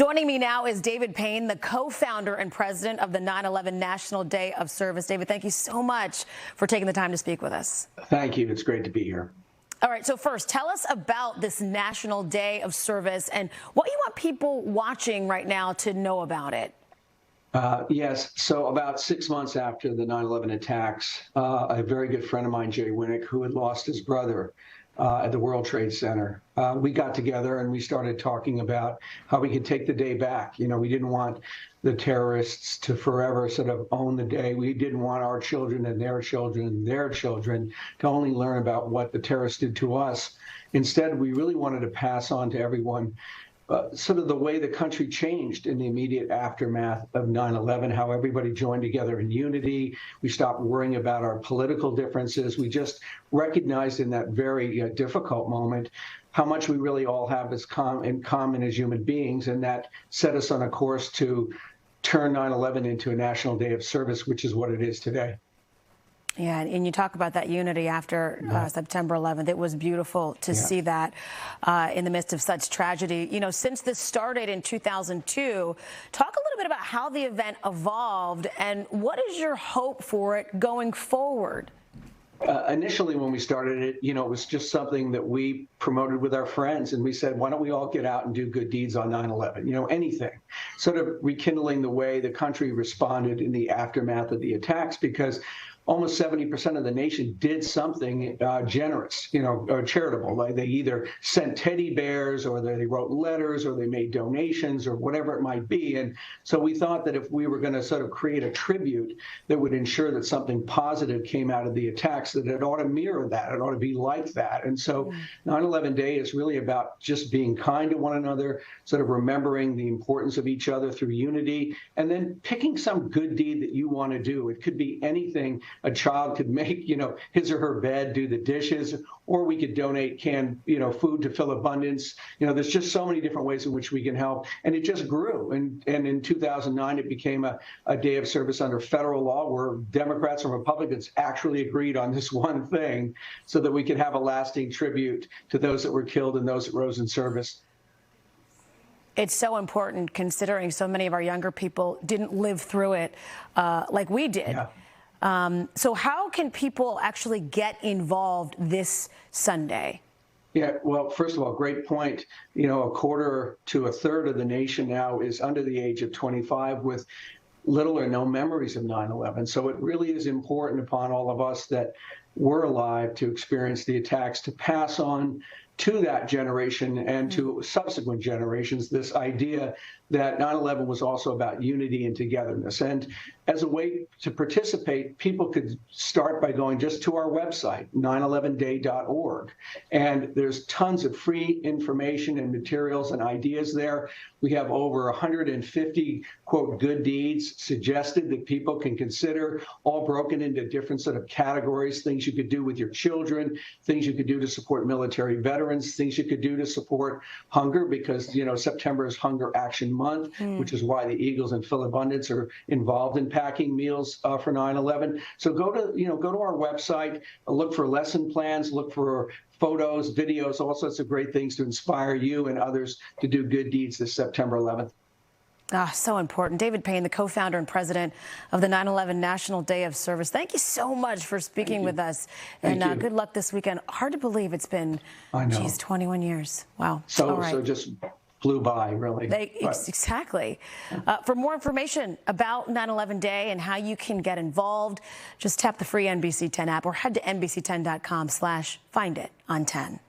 Joining me now is David Paine, the co-founder and president of the 9/11 National Day of Service. David, thank you so much for taking the time to speak with us. Thank you. It's great to be here. All right, so first, tell us about this National Day of Service and what you want people watching right now to know about it. Yes. So about 6 months after the 9/11 attacks, a very good friend of mine, Jay Winnick, who had lost his brother at the World Trade Center, we got together and we started talking about how we could take the day back. You know, we didn't want the terrorists to forever sort of own the day. We didn't want our children and their children and their children to only learn about what the terrorists did to us. Instead, we really wanted to pass on to everyone sort of the way the country changed in the immediate aftermath of 9/11, how everybody joined together in unity. We stopped worrying about our political differences. We just recognized in that very difficult moment how much we really all have in common as human beings, and that set us on a course to turn 9/11 into a National Day of Service, which is what it is today. Yeah, and you talk about that unity after September 11th. It was beautiful to see that in the midst of such tragedy. You know, since this started in 2002, talk a little bit about how the event evolved and what is your hope for it going forward? Initially, when we started it, you know, it was just something that we promoted with our friends. And we said, why don't we all get out and do good deeds on 9/11? You know, anything. Sort of rekindling the way the country responded in the aftermath of the attacks, because almost 70% of the nation did something generous, you know, or charitable. Like they either sent teddy bears or they wrote letters or they made donations or whatever it might be. And so we thought that if we were going to sort of create a tribute that would ensure that something positive came out of the attacks, that it ought to mirror that. It ought to be like that. And so 9/11 Day is really about just being kind to one another, sort of remembering the importance of each other through unity, and then picking some good deed that you want to do. It could be anything. A child could make, you know, his or her bed, do the dishes, or we could donate canned, you know, food to Fill Abundance. You know, there's just so many different ways in which we can help. And it just grew. And in 2009, it became a day of service under federal law where Democrats and Republicans actually agreed on this one thing so that we could have a lasting tribute to those that were killed and those that rose in service. It's so important considering so many of our younger people didn't live through it like we did. Yeah. So how can people actually get involved this Sunday? Yeah, well, first of all, great point. You know, a quarter to a third of the nation now is under the age of 25 with little or no memories of 9/11. So it really is important upon all of us that were alive to experience the attacks to pass on to that generation and to subsequent generations this idea that 9/11 was also about unity and togetherness. And as a way to participate, people could start by going just to our website, 911day.org. And there's tons of free information and materials and ideas there. We have over 150, quote, good deeds suggested that people can consider, all broken into different sort of categories, things you could do with your children, things you could do to support military veterans, things you could do to support hunger, because, you know, September is Hunger Action Month, which is why the Eagles and Fill Abundance are involved in packing meals for 9/11. So go to our website, look for lesson plans, look for photos, videos, all sorts of great things to inspire you and others to do good deeds this September 11th. So important. David Paine, the co-founder and president of the 9/11 National Day of Service. Thank you so much for speaking with us. And good luck this weekend. Hard to believe it's been, 21 years. Wow. So just flew by, really. Exactly. For more information about 9/11 Day and how you can get involved, just tap the free NBC 10 app or head to NBC10.com/find it on 10.